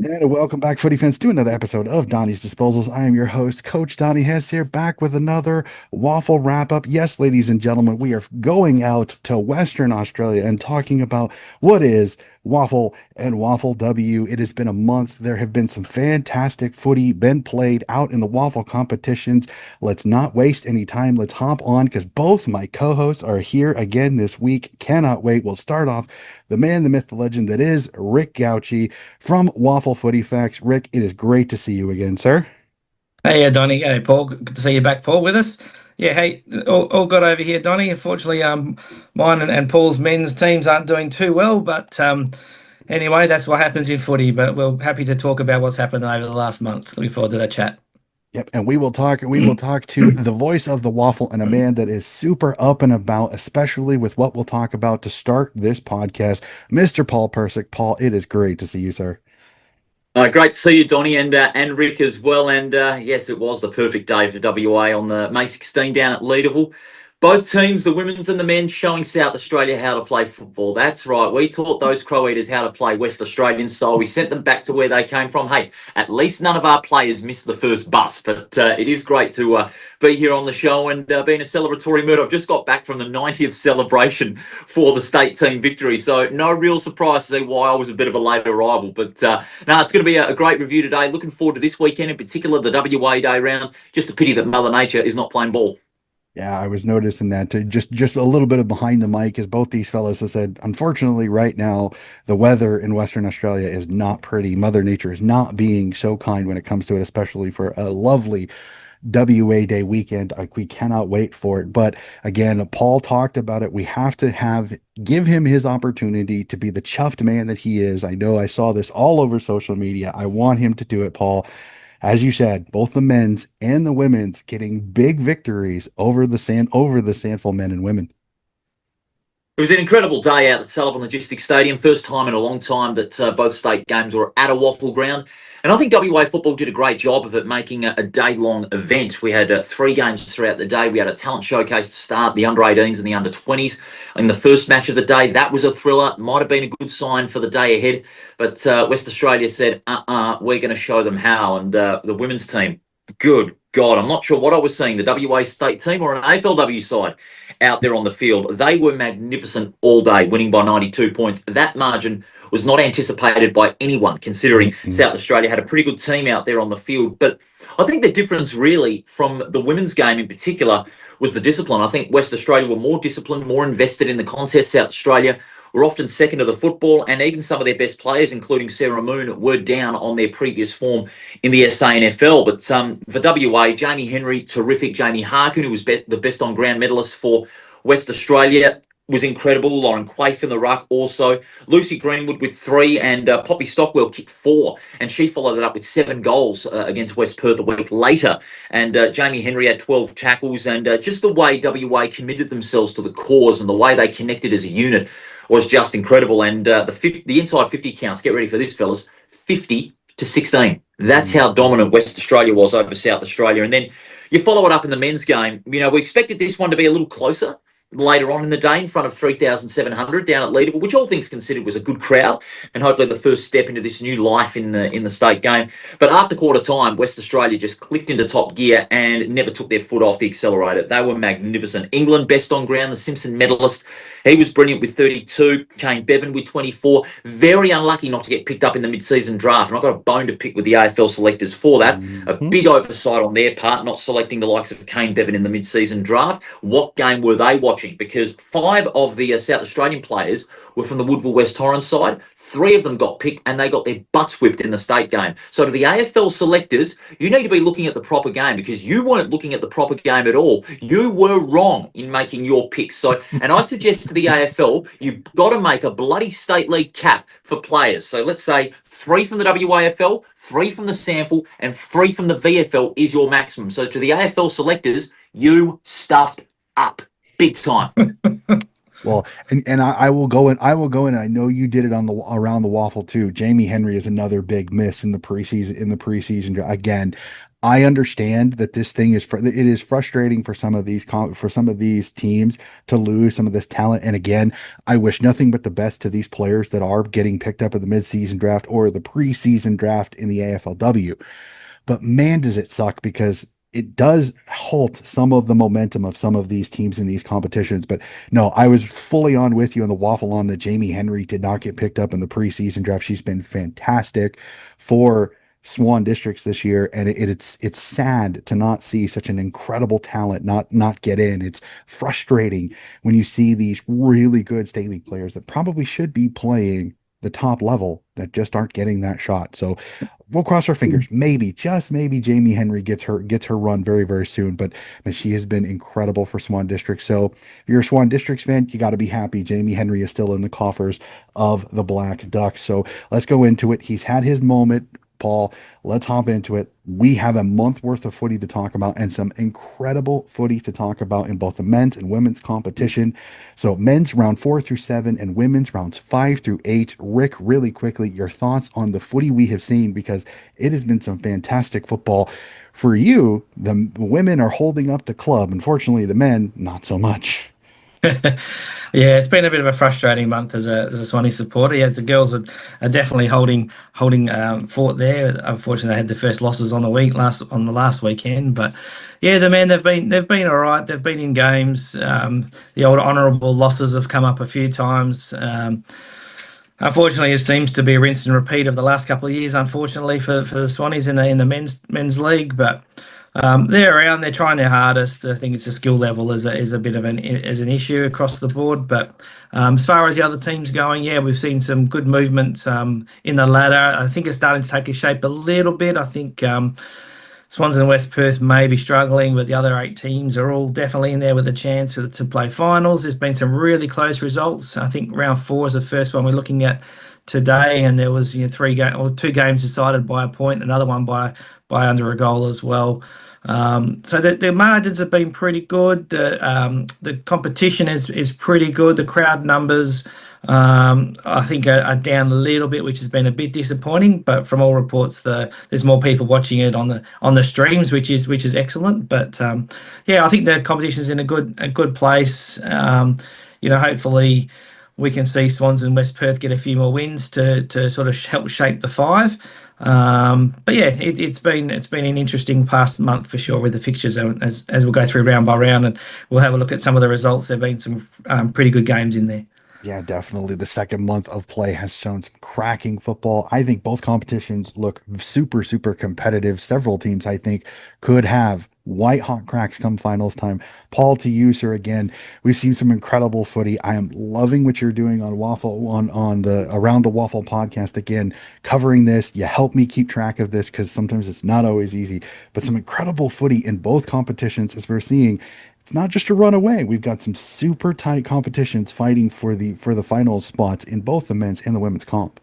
And welcome back, footy fans, to another episode of Donnie's Disposals. I am your host, Coach Donnie Hess, here back with another waffle wrap up. Yes, ladies and gentlemen, we are going out to Western Australia and talking about what is waffle and waffle W. It has been a month. There have been some fantastic footy been played out in the waffle competitions. Let's not waste any time. Let's hop on because both my co-hosts are here again this week. Cannot wait. We'll start off the man, the myth, the legend that is Rick Gauchi from Waffle Footy Facts. Rick, it is great to see you again, sir. Hey, Donny. Hey, Paul. Good to see you back, Paul, with us. Yeah, hey, all good over here, Donny. Unfortunately, mine and Paul's men's teams aren't doing too well, but anyway, that's what happens in footy. But we're happy to talk about what's happened over the last month. Looking forward to that chat. Yep, and we will talk to the voice of the waffle and a man that is super up and about, especially with what we'll talk about to start this podcast, Mr. Paul Persick. Paul, it is great to see you, sir. Great to see you, Donny, and Rick as well. And yes, it was the perfect day for WA on the May 16 down at Leederville. Both teams, the women's and the men, showing South Australia how to play football. That's right. We taught those Crow Eaters how to play West Australian style. We sent them back to where they came from. Hey, at least none of our players missed the first bus. But it is great to be here on the show and be in a celebratory mood. I've just got back from the 90th celebration for the state team victory. So no real surprise to see why I was a bit of a late arrival. But no, it's going to be a great review today. Looking forward to this weekend, in particular, the WA Day round. Just a pity that Mother Nature is not playing ball. Yeah, I was noticing that too. Just a little bit of behind the mic, as both these fellows have said. Unfortunately, right now the weather in Western Australia is not pretty. Mother Nature is not being so kind when it comes to it, especially for a lovely WA Day weekend. Like, we cannot wait for it. But again, Paul talked about it. We have to give him his opportunity to be the chuffed man that he is. I know I saw this all over social media. I want him to do it, Paul. As you said, both the men's and the women's getting big victories over the Sandful men and women. It was an incredible day out at Sullivan Logistics Stadium. First time in a long time that both state games were at a waffle ground. And I think WA football did a great job of it, making a day-long event. We had three games throughout the day. We had a talent showcase to start, the under-18s and the under-20s. In the first match of the day, that was a thriller. Might have been a good sign for the day ahead. But West Australia said, we're going to show them how. And the women's team, good God, I'm not sure what I was seeing, the WA state team or an AFLW side out there on the field. They were magnificent all day, winning by 92 points. That margin was not anticipated by anyone, considering Mhm. South Australia had a pretty good team out there on the field. But I think the difference really from the women's game in particular was the discipline. I think West Australia were more disciplined, more invested in the contest. South Australia were often second to the football, and even some of their best players, including Sarah Moon, were down on their previous form in the SANFL. But for WA, Jamie Henry, terrific. Jamie Harkin, who was the best on ground medalist for West Australia, was incredible. Lauren Quaife in the ruck also. Lucy Greenwood with three, and Poppy Stockwell kicked four. And she followed it up with 7 goals against West Perth a week later. And Jamie Henry had 12 tackles. And just the way WA committed themselves to the cause and the way they connected as a unit was just incredible. And the inside 50 counts, get ready for this, fellas, 50-16. That's how dominant West Australia was over South Australia. And then you follow it up in the men's game. You know, we expected this one to be a little closer later on in the day in front of 3,700 down at Leederville, which all things considered was a good crowd and hopefully the first step into this new life in the state game. But after quarter time, West Australia just clicked into top gear and never took their foot off the accelerator. They were magnificent. England best on ground, the Simpson medalist. He was brilliant with 32. Kane Bevan with 24. Very unlucky not to get picked up in the mid-season draft. And I've got a bone to pick with the AFL selectors for that. A Mhm. big oversight on their part, not selecting the likes of Kane Bevan in the mid-season draft. What game were they watching? Because 5 of the South Australian players were from the Woodville West Torrens side. 3 of them got picked and they got their butts whipped in the state game. So to the AFL selectors, you need to be looking at the proper game because you weren't looking at the proper game at all. You were wrong in making your picks. So, and I'd suggest to the AFL, you've got to make a bloody state league cap for players. So let's say 3 from the WAFL, 3 from the SANFL, and 3 from the VFL is your maximum. So to the AFL selectors, you stuffed up big time. Well, and I will go in. I will go in. I know you did it on the around the waffle too. Jamie Henry is another big miss in the preseason. Again, I understand that this thing is it is frustrating for some of these teams to lose some of this talent. And again, I wish nothing but the best to these players that are getting picked up in the midseason draft or the preseason draft in the AFLW. But man, does it suck because it does halt some of the momentum of some of these teams in these competitions. But no, I was fully on with you on the waffle on that Jamie Henry did not get picked up in the preseason draft. She's been fantastic for Swan Districts this year, and it's sad to not see such an incredible talent not get in. It's frustrating when you see these really good state league players that probably should be playing the top level that just aren't getting that shot. So we'll cross our fingers. Maybe, just maybe, Jamie Henry gets her run very, very soon. But man, she has been incredible for Swan District. So if you're a Swan Districts fan, you got to be happy. Jamie Henry is still in the coffers of the Black Ducks. So let's go into it. He's had his moment. Paul, let's hop into it. We have a month worth of footy to talk about and some incredible footy to talk about in both the men's and women's competition. So, men's round 4 through 7 and women's rounds 5 through 8. Rick, really quickly, your thoughts on the footy we have seen because it has been some fantastic football. For you, the women are holding up the club. Unfortunately, the men, not so much. Yeah, it's been a bit of a frustrating month as a Swanee supporter. Yeah, the girls are definitely holding fort there. Unfortunately, they had the first losses on the last weekend, but yeah, the men they've been all right. They've been in games. The old honourable losses have come up a few times. Unfortunately, it seems to be a rinse and repeat of the last couple of years. Unfortunately for the Swannies in the men's league, but they're around. They're trying their hardest. I think it's a skill level is a bit of an issue across the board. But as far as the other teams going, yeah, we've seen some good movements in the ladder. I think it's starting to take a shape a little bit. I think Swans and West Perth may be struggling, but the other 8 teams are all definitely in there with a chance to play finals. There's been some really close results. I think round 4 is the first one we're looking at today, and there was 2 games decided by a point, another one by under a goal as well. So the margins have been pretty good. The competition is pretty good. The crowd numbers, I think, are down a little bit, which has been a bit disappointing. But from all reports, there's more people watching it on the streams, which is excellent. But yeah, I think the competition is in a good place. Hopefully we can see Swans and West Perth get a few more wins to sort of help shape the 5. But yeah, it's been an interesting past month for sure with the fixtures as we'll go through round by round and we'll have a look at some of the results. There've been some pretty good games in there. Yeah, definitely. The second month of play has shown some cracking football. I think both competitions look super, super competitive. Several teams, I think, could have white hot cracks come finals time. Paul, to you, sir, again, we've seen some incredible footy. I am loving what you're doing on Waffle on the Around the Waffle podcast. Again, covering this. You help me keep track of this because sometimes it's not always easy. But some incredible footy in both competitions as we're seeing. It's not just a runaway. We've got some super tight competitions fighting for the final spots in both the men's and the women's comp.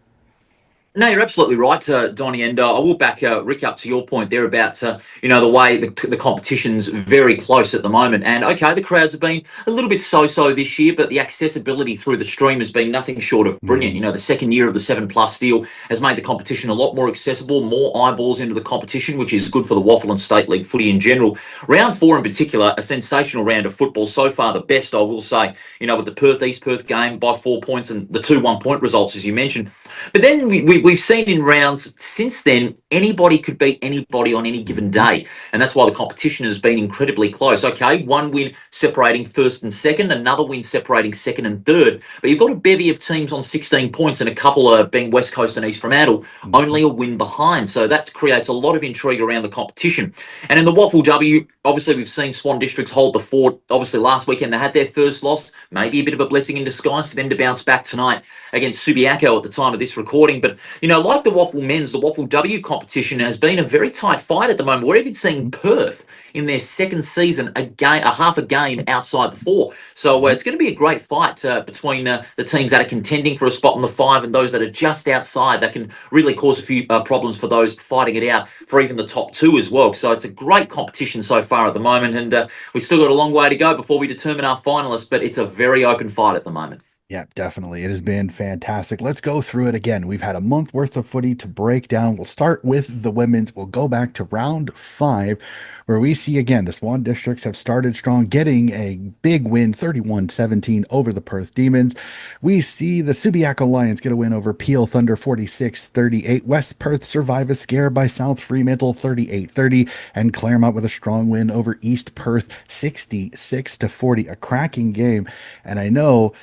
No, you're absolutely right, Donny, and I will back Rick up to your point there about the way the competition's very close at the moment. And okay, the crowds have been a little bit so-so this year, but the accessibility through the stream has been nothing short of brilliant. Mhm. The second year of the 7+ deal has made the competition a lot more accessible, more eyeballs into the competition, which is good for the Waffle and State League footy in general. Round 4 in particular, a sensational round of football so far, the best I will say. With the Perth East Perth game by 4 points and the 2 1-point results as you mentioned. But then we've seen in rounds since then, anybody could beat anybody on any given Mhm. day. And that's why the competition has been incredibly close. Okay, one win separating first and second, another win separating second and third. But you've got a bevy of teams on 16 points and a couple are being West Coast and East Fremantle, only Mhm. a win behind. So that creates a lot of intrigue around the competition. And in the Waffle W, obviously we've seen Swan Districts hold the fort. Obviously last weekend they had their first loss, maybe a bit of a blessing in disguise for them to bounce back tonight against Subiaco at the time of this recording. But, like the Waffle men's, the Waffle W competition has been a very tight fight at the moment. We're even seeing Mhm. Perth in their second season a half a game outside the 4. So Mhm. it's going to be a great fight between the teams that are contending for a spot in the 5 and those that are just outside. That can really cause a few problems for those fighting it out for even the top 2 as well. So it's a great competition so far at the moment, and we've still got a long way to go before we determine our finalists, but it's a very open fight at the moment. Yeah, definitely. It has been fantastic. Let's go through it again. We've had a month worth of footy to break down. We'll start with the women's. We'll go back to round five, where we see again the Swan Districts have started strong, getting a big win 31-17 over the Perth Demons. We see the Subiaco Lions get a win over Peel Thunder 46-38. West Perth survive a scare by South Fremantle 38-30. And Claremont with a strong win over East Perth 66-40. A cracking game. And I know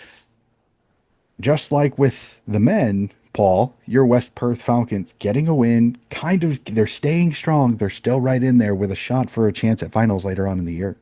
just like with the men, Paul, your West Perth Falcons getting a win, kind of, they're staying strong. They're still right in there with a shot for a chance at finals later on in the year.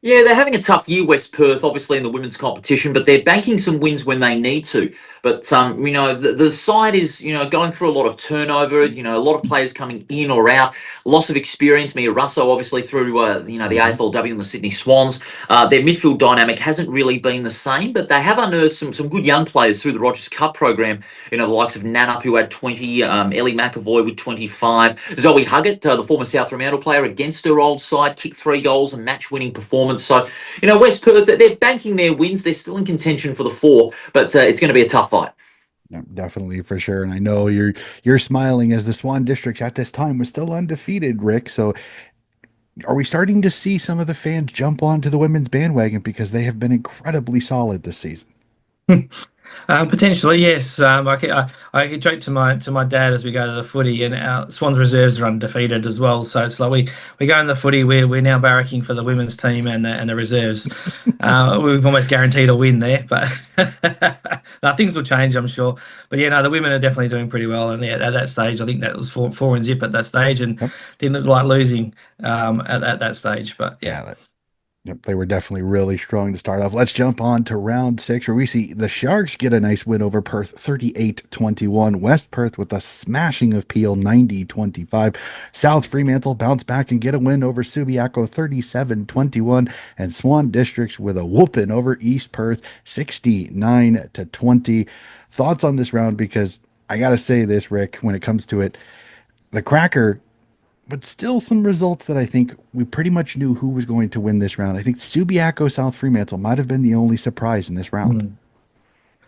Yeah, they're having a tough year, West Perth, obviously in the women's competition, but they're banking some wins when they need to. But the side is going through a lot of turnover. A lot of players coming in or out, loss of experience. Mia Russo, obviously through the Mhm. AFLW and the Sydney Swans. Their midfield dynamic hasn't really been the same, but they have unearthed some good young players through the Rogers Cup program. The likes of Nanup, who had 20, Ellie McAvoy with 25, Zoe Huggett, the former South Fremantle player, against her old side, kicked 3 goals, a match-winning performance. So, West Perth, they're banking their wins. They're still in contention for the four, but it's going to be a tough fight. Yeah, definitely for sure. And I know you're smiling as the Swan Districts at this time was still undefeated, Rick. So are we starting to see some of the fans jump onto the women's bandwagon because they have been incredibly solid this season? Potentially, yes. I could joke to my dad as we go to the footy, and our Swans reserves are undefeated as well. So it's like we go in the footy. We're now barracking for the women's team and the reserves. We've almost guaranteed a win there, but now things will change, I'm sure. But yeah, no, the women are definitely doing pretty well, and yeah, at that stage, I think that was four and zip at that stage, and Yep. didn't look like losing at that stage. But yeah. Yeah, yep, they were definitely really strong to start off. Let's jump on to round six, where we see the Sharks get a nice win over Perth 38-21. West Perth with a smashing of Peel 90-25. South Fremantle bounce back and get a win over Subiaco 37-21. And Swan Districts with a whooping over East Perth 69-20. Thoughts on this round? Because I got to say this, Rick, when it comes to it, the Cracker, but still some results that I think we pretty much knew who was going to win this round. I think Subiaco South Fremantle might have been the only surprise in this round. Mm.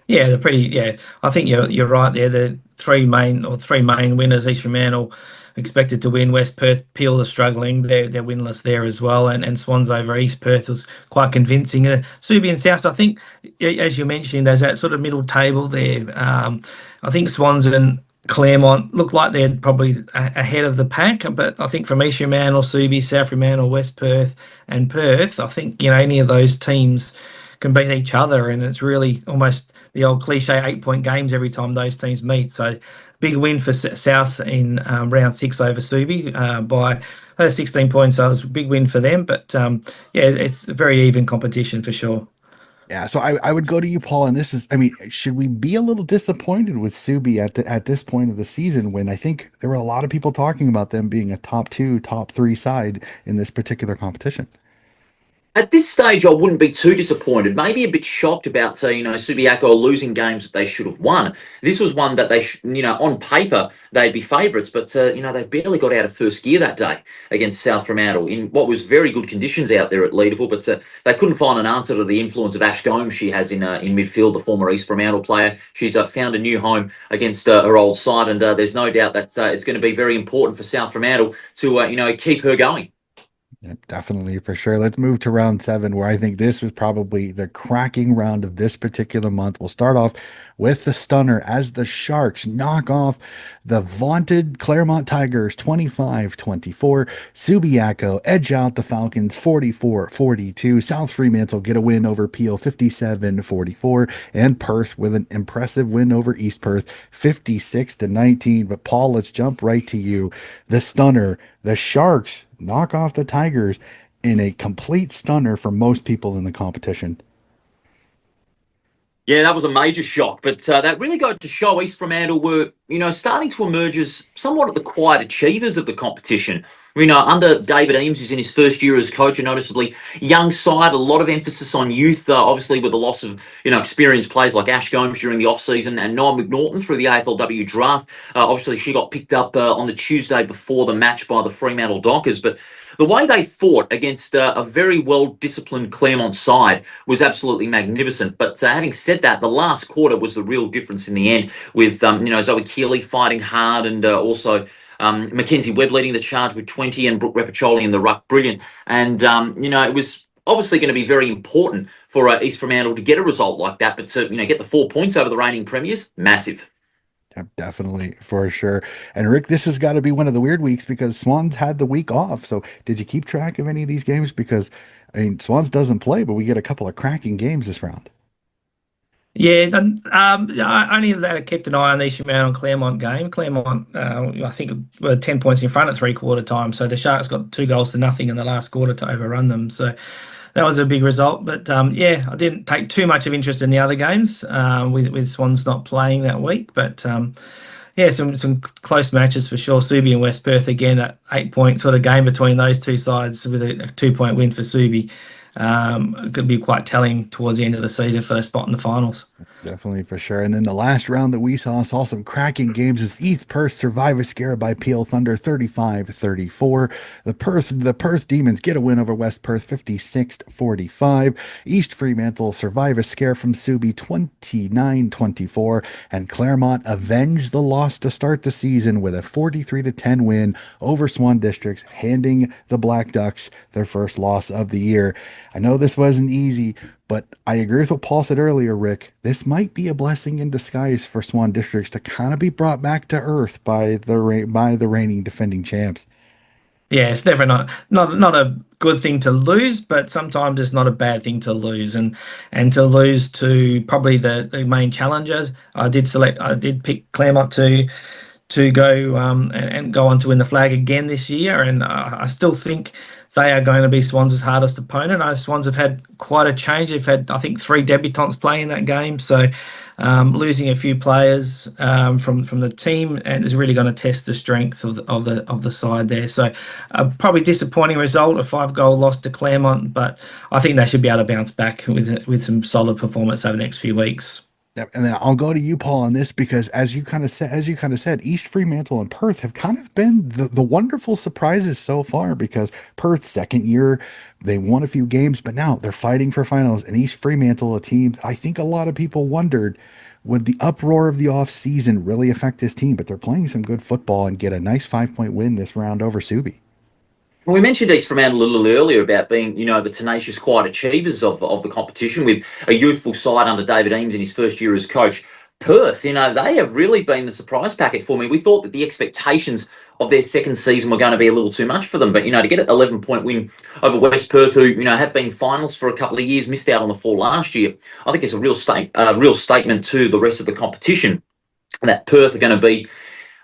Yeah, they're pretty. Yeah, I think you're right there. The three main winners. East Fremantle expected to win. West Perth, Peel are struggling. They're winless there as well. And Swans over East Perth was quite convincing. Subi and South, I think, as you mentioned, there's that sort of middle table there. I think Swans and Claremont look like they're probably ahead of the pack, but I think from East Fremantle, Subi, South Fremantle, West Perth, and Perth, I think any of those teams can beat each other, and it's really almost the old cliche 8 point games every time those teams meet. So big win for South in round six over Subi by 16 points. So it was a big win for them. But yeah, it's a very even competition for sure. Yeah, so I would go to you, Paul, and this is, I mean, should we be a little disappointed with Subi at this point of the season when I think there were a lot of people talking about them being a top two, top three side in this particular competition? At this stage, I wouldn't be too disappointed. Maybe a bit shocked about, Subiaco losing games that they should have won. This was one that on paper, they'd be favourites, but, they barely got out of first gear that day against South Fremantle in what was very good conditions out there at Leederville, but they couldn't find an answer to the influence of Ash Gomes she has in midfield, the former East Fremantle player. She's found a new home against her old side, and there's no doubt that it's going to be very important for South Fremantle to, keep her going. Yep, definitely for sure. Let's move to round seven, where I think this was probably the cracking round of this particular month. We'll start off with the stunner as the Sharks knock off the vaunted Claremont Tigers 25-24. Subiaco edge out the Falcons 44-42. South Fremantle get a win over Peel 57-44. And Perth with an impressive win over East Perth 56-19. But Paul, let's jump right to you. The stunner, the Sharks knock off the Tigers in a complete stunner for most people in the competition. Yeah, that was a major shock, but that really got to show East Fremantle were, starting to emerge as somewhat of the quiet achievers of the competition. Under David Eames, who's in his first year as coach, a noticeably young side, a lot of emphasis on youth, obviously with the loss of, experienced players like Ash Gomes during the off-season and Noel McNaughton through the AFLW draft. Obviously, she got picked up on the Tuesday before the match by the Fremantle Dockers, but the way they fought against a very well-disciplined Claremont side was absolutely magnificent. But having said that, the last quarter was the real difference in the end with, Zoe Keeley fighting hard and also Mackenzie Webb leading the charge with 20 and Brooke Repacholi in the ruck, brilliant. And, it was obviously going to be very important for East Fremantle to get a result like that, but to, get the 4 points over the reigning premiers, massive. Yeah, definitely, for sure. And Rick, this has got to be one of the weird weeks because Swans had the week off. So did you keep track of any of these games? Because, I mean, Swans doesn't play, but we get a couple of cracking games this round. Yeah, I only that I kept an eye on the East Fremantle and Claremont game. Claremont, I think, were 10 points in front at three-quarter time. So the Sharks got 2 goals to nothing in the last quarter to overrun them. So that was a big result. But yeah, I didn't take too much of interest in the other games with Swans not playing that week. But yeah, some close matches for sure. Subi and West Perth again, at 8 point sort of game between those two sides with a 2 point win for Subi. It could be quite telling towards the end of the season for their spot in the finals. Definitely, for sure. And then the last round that we saw some cracking games is East Perth survive a scare by Peel Thunder 35-34. The Perth Demons get a win over West Perth 56-45. East Fremantle survive a scare from Subi 29-24. And Claremont avenge the loss to start the season with a 43-10 win over Swan Districts, handing the Black Ducks their first loss of the year. I know this wasn't easy, but I agree with what Paul said earlier, Rick. This might be a blessing in disguise for Swan Districts to kind of be brought back to earth by the reigning defending champs. Yeah, it's never not a good thing to lose, but sometimes it's not a bad thing to lose, and to lose to probably the main challengers. I did pick Claremont to go and go on to win the flag again this year. And I still think they are going to be Swans' hardest opponent. Swans have had quite a change. They've had, I think, three debutants play in that game. So losing a few players from the team and is really going to test the strength of the side there. So probably disappointing result, a 5 goal loss to Claremont, but I think they should be able to bounce back with some solid performance over the next few weeks. Yep. And then I'll go to you, Paul, on this because as you kind of said, East Fremantle and Perth have kind of been the wonderful surprises so far because Perth's second year, they won a few games, but now they're fighting for finals. And East Fremantle, a team I think a lot of people wondered, would the uproar of the off season really affect this team? But they're playing some good football and get a nice 5 point win this round over Subi. Well, we mentioned East Fremantle a little earlier about being, the tenacious, quiet achievers of the competition with a youthful side under David Eames in his first year as coach. Perth, they have really been the surprise packet for me. We thought that the expectations of their second season were going to be a little too much for them, but to get an 11 point win over West Perth, who have been finals for a couple of years, missed out on the fall last year, I think it's a real statement to the rest of the competition that Perth are going to be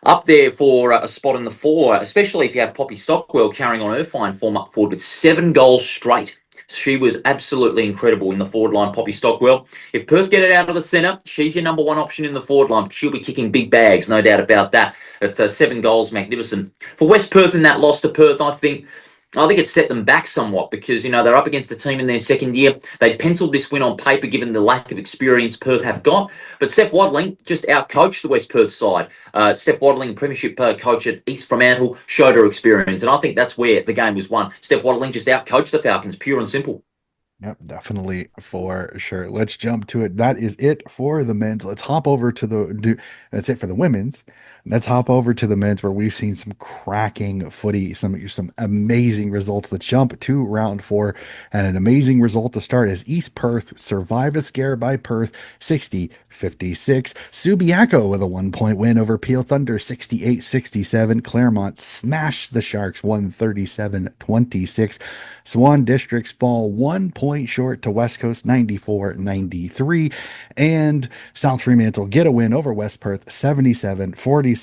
up there for a spot in the four, especially if you have Poppy Stockwell carrying on her fine form up forward with 7 goals straight. She was absolutely incredible in the forward line, Poppy Stockwell. If Perth get it out of the centre, she's your number one option in the forward line. She'll be kicking big bags, no doubt about that. At 7 goals, magnificent. For West Perth in that loss to Perth, I think it set them back somewhat because, they're up against a team in their second year. They penciled this win on paper given the lack of experience Perth have got. But Steph Waddling just outcoached the West Perth side. Steph Waddling, Premiership coach at East Fremantle, showed her experience. And I think that's where the game was won. Steph Waddling just outcoached the Falcons, pure and simple. Yep, definitely, for sure. Let's jump to it. That is it for the men's. Let's hop over to that's it for the women's. Let's hop over to the men's where we've seen some cracking footy, some amazing results. Let's jump to round four, and an amazing result to start as East Perth survive a scare by Perth 60-56. Subiaco with a 1 point win over Peel Thunder 68-67. Claremont smashed the Sharks 137-26. Swan Districts fall 1 point short to West Coast 94-93. And South Fremantle get a win over West Perth 77-47.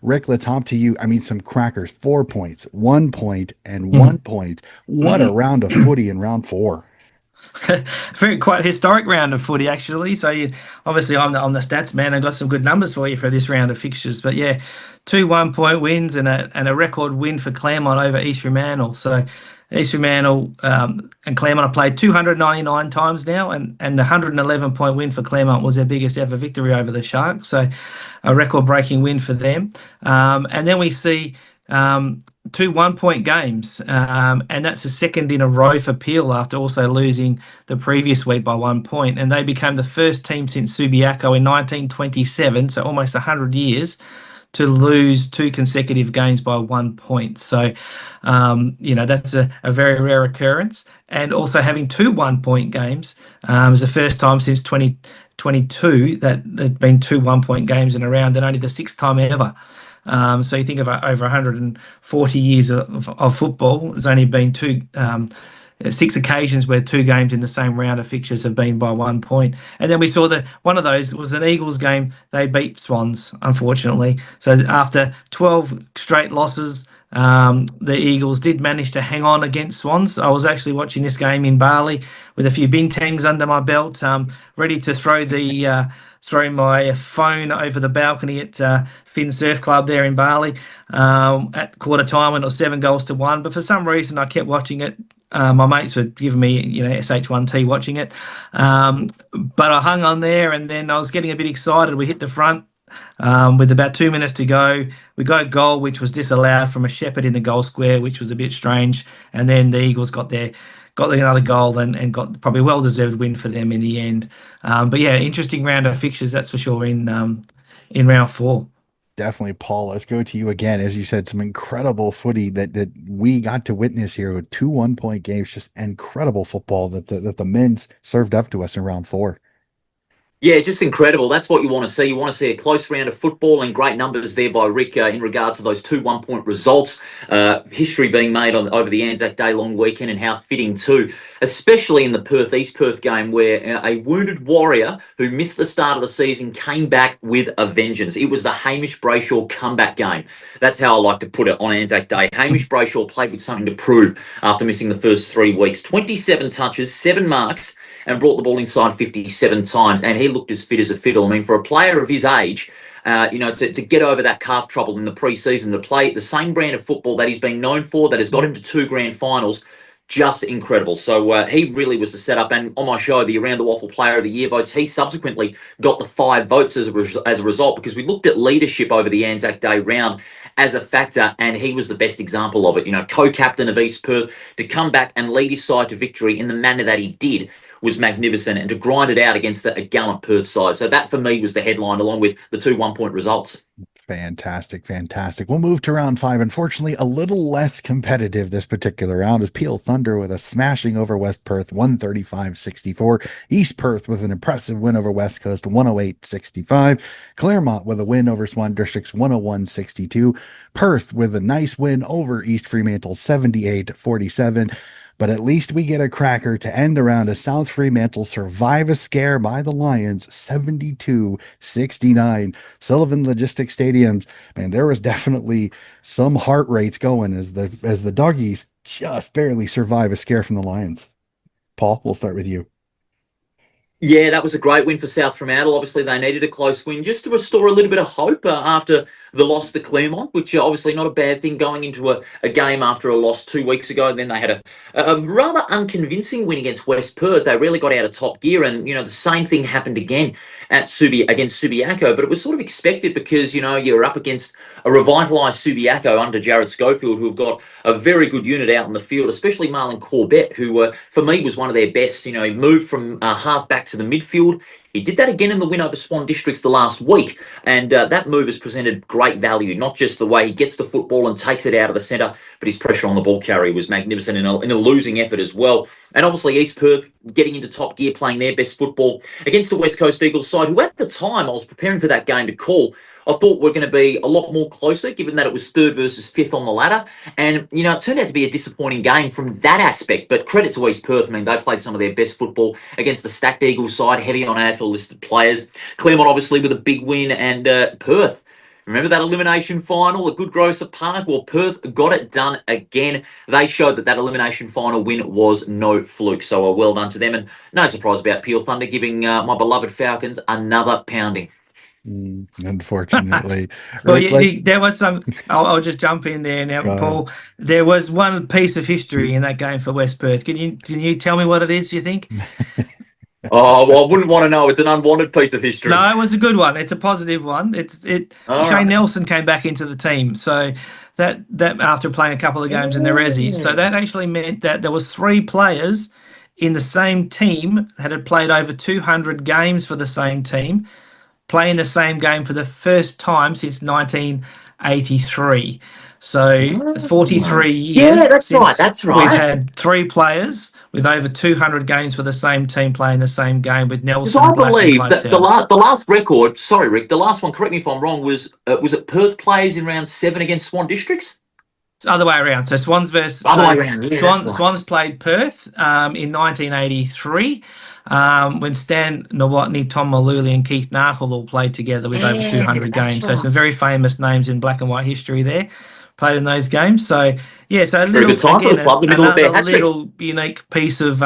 Rick, let's hop to you. I mean, some crackers, 4 points, 1 point, and 1 point. What a round of footy in round four. very quite historic round of footy actually. So obviously I'm the stats man. I got some good numbers for you for this round of fixtures. But yeah, two 1 point wins and a record win for Claremont over East Fremantle. So East Fremantle and Claremont have played 299 times now, and the 111-point win for Claremont was their biggest ever victory over the Sharks. So a record-breaking win for them. And then we see two 1 point games, and that's the second in a row for Peel after also losing the previous week by 1 point. And they became the first team since Subiaco in 1927, so almost 100 years, to lose two consecutive games by 1 point. So, that's a very rare occurrence. And also having two 1 point games is the first time since 2022 that there's been two 1 point games in a round, and only the sixth time ever. So you think of over 140 years of football, there's only been six occasions where two games in the same round of fixtures have been by 1 point. And then we saw that one of those was an Eagles game. They beat Swans, unfortunately. So after 12 straight losses, the Eagles did manage to hang on against Swans. I was actually watching this game in Bali with a few bintangs under my belt, ready to throw my phone over the balcony at Finn Surf Club there in Bali at quarter time when it was 7 goals to 1. But for some reason, I kept watching it. My mates were giving me, SH1T watching it. But I hung on there, and then I was getting a bit excited. We hit the front with about 2 minutes to go. We got a goal, which was disallowed from a Shepherd in the goal square, which was a bit strange. And then the Eagles got another goal and got probably a well-deserved win for them in the end. But yeah, interesting round of fixtures, that's for sure, in round four. Definitely, Paul. Let's go to you again. As you said, some incredible footy that we got to witness here with two 1 point games. Just incredible football that the men's served up to us in round four. Yeah, just incredible. That's what you want to see. You want to see a close round of football and great numbers there by Rick in regards to those two 1 point results. History being made over the Anzac Day long weekend, and how fitting too, especially in the East Perth game, where a wounded warrior who missed the start of the season came back with a vengeance. It was the Hamish Brayshaw comeback game. That's how I like to put it on Anzac Day. Hamish Brayshaw played with something to prove after missing the first 3 weeks. 27 touches, 7 marks, and brought the ball inside 57 times, and he looked as fit as a fiddle. I mean, for a player of his age, to get over that calf trouble in the pre-season, to play the same brand of football that he's been known for, that has got him to 2 grand finals, just incredible. So he really was the setup. And on my show, the Around the Waffle Player of the Year votes, he subsequently got the 5 votes as a result, because we looked at leadership over the Anzac Day round as a factor, and he was the best example of it. Co-captain of East Perth, to come back and lead his side to victory in the manner that he did was magnificent, and to grind it out against a gallant Perth side. So that for me was the headline, along with the two 1 point results. Fantastic, fantastic. We'll move to round five. Unfortunately, a little less competitive this particular round, as Peel Thunder with a smashing over West Perth, 135-64. East Perth with an impressive win over West Coast, 108-65. Claremont with a win over Swan Districts, 101-62. Perth with a nice win over East Fremantle, 78-47. But at least we get a cracker to end the round as South Fremantle survive a scare by the Lions, 72-69. Sullivan Logistics Stadiums, man, there was definitely some heart rates going as the doggies just barely survive a scare from the Lions. Paul, we'll start with you. Yeah, that was a great win for South Fremantle. Obviously, they needed a close win just to restore a little bit of hope after the loss to Claremont, which obviously not a bad thing going into a game after a loss 2 weeks ago. And then they had a rather unconvincing win against West Perth. They really got out of top gear, and the same thing happened again against Subiaco. But it was sort of expected, because you're up against a revitalised Subiaco under Jared Schofield, who have got a very good unit out in the field, especially Marlon Corbett, who for me was one of their best. He moved from half back to the midfield. He did that again in the win over Swan Districts the last week, and that move has presented great value. Not just the way he gets the football and takes it out of the centre, but his pressure on the ball carry was magnificent in a losing effort as well. And obviously East Perth getting into top gear, playing their best football against the West Coast Eagles side, who at the time I was preparing for that game to call, I thought were going to be a lot more closer, given that it was 3rd versus 5th on the ladder. And, it turned out to be a disappointing game from that aspect. But credit to East Perth. I mean, they played some of their best football against the stacked Eagles side, heavy on AFL listed players. Claremont, obviously, with a big win, and Perth Remember that elimination final at Good Grosser Park? Well, Perth got it done again. They showed that elimination final win was no fluke. So well done to them. And no surprise about Peel Thunder giving my beloved Falcons another pounding. Unfortunately, Well, Rick, let there was some. I'll just jump in there now, go ahead. Paul. There was one piece of history in that game for West Perth. Can you tell me what it is? You think? Oh, well, I wouldn't want to know. It's an unwanted piece of history. No, it was a good one. It's a positive one. It All Shane right. Nelson came back into the team, so that after playing a couple of games in the Resi, so that actually meant that there was three players in the same team that had played over 200 games for the same team, playing the same game for the first time since 1983. So Oh. 43 Yeah, years that's right. since That's we've right. had three players with over 200 games for the same team playing the same game with Because Nelson, I Black, and believe that Claytel. the last record, sorry, Rick, the last one, correct me if I'm wrong, was it Perth players in round 7 against Swan Districts? It's the other way around. So Swans versus Other way around. Yeah, that's right. Swans played Perth in 1983 when Stan Nowotny, Tom Maluli, and Keith Narkle all played together with over Yeah, 200 that's games. So right. some very famous names in black and white history there played in those games. So yeah, so a Very good little time for the club to middle of another their hat trick. little unique piece of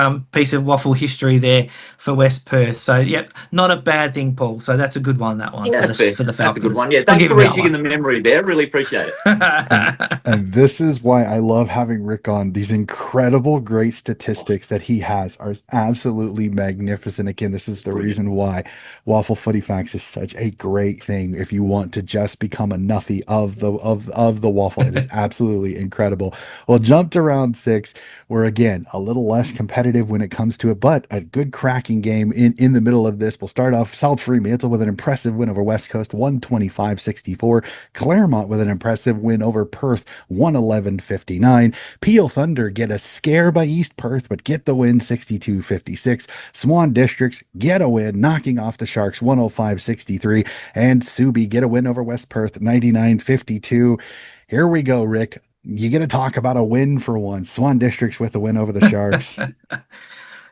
waffle history there for West Perth. So yep, not a bad thing, Paul. So that's a good one. That one Yeah, that's fair. for the That's a good Falcons. one. Yeah, I'll thanks give for him that reaching in one. the memory there. Really appreciate it. And this is why I love having Rick on. These incredible, great statistics that he has are absolutely magnificent. Again, this is the Brilliant. reason why Waffle Footy Facts is such a great thing. If you want to just become a nuffy of the waffle, it is absolutely incredible. Well, jump to round 6. We're again a little less competitive when it comes to it, but a good cracking game in the middle of this. We'll start off South Fremantle with an impressive win over West Coast, 125-64. Claremont with an impressive win over Perth, 111-59. Peel Thunder get a scare by East Perth, but get the win 62-56. Swan Districts get a win, knocking off the Sharks 105-63. And Subi get a win over West Perth 99-52. Here we go, Rick. You get to talk about a win for once. Swan Districts with a win over the Sharks.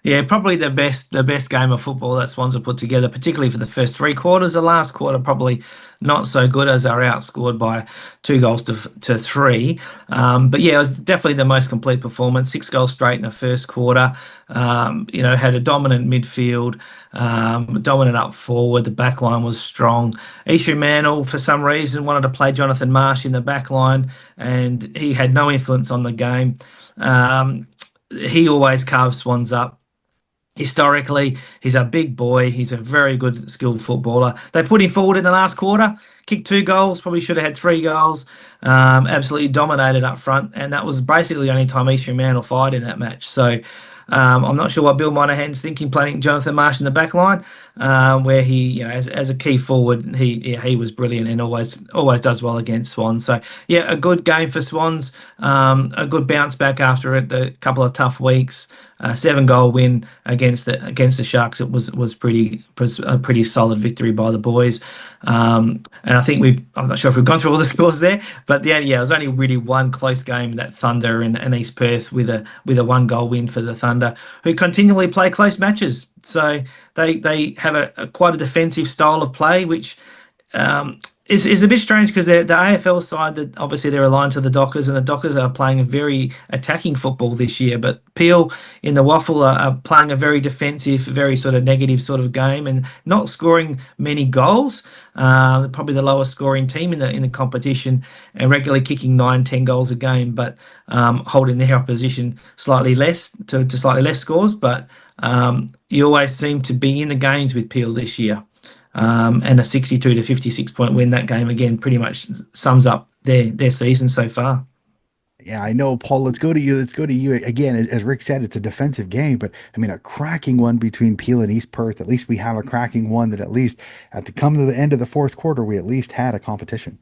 Yeah, probably the best game of football that Swans have put together, particularly for the first three quarters. The last quarter probably not so good as they were outscored by 2 goals to three. But yeah, it was definitely the most complete performance. 6 goals straight in the first quarter. Had a dominant midfield, dominant up forward. The back line was strong. Eastern Mantle, for some reason, wanted to play Jonathan Marsh in the back line, and he had no influence on the game. He always carves Swans up. Historically, he's a big boy. He's a very good, skilled footballer. They put him forward in the last quarter, kicked 2 goals, probably should have had 3 goals. Absolutely dominated up front, and that was basically the only time Eastern Man will fight in that match. So I'm not sure what Bill Monahan's thinking, playing Jonathan Marsh in the back line, where he, as a key forward, he was brilliant and always does well against Swans. So yeah, a good game for Swans. A good bounce back after a couple of tough weeks. 7 goal win against the Sharks. It was a pretty solid victory by the boys. And I think I'm not sure if we've gone through all the scores there, but yeah, it was only really one close game, that Thunder and East Perth, with a 1 goal win for the Thunder, who continually play close matches. So they have quite a defensive style of play, which is a bit strange, because the AFL side, that obviously they're aligned to the Dockers, and the Dockers are playing a very attacking football this year. But Peel in the Waffle are playing a very defensive, very sort of negative sort of game, and not scoring many goals. Probably the lowest scoring team in the competition, and regularly kicking 9-10 goals a game, but holding their opposition slightly less to slightly less scores. But you always seem to be in the games with Peel this year. And a 62-56 point win that game, again, pretty much sums up their season so far. Yeah, I know, Paul. Let's go to you. Let's go to you again. As Rick said, it's a defensive game, but I mean, a cracking one between Peel and East Perth. At least we have a cracking one that, at least at the come to the end of the fourth quarter, we at least had a competition.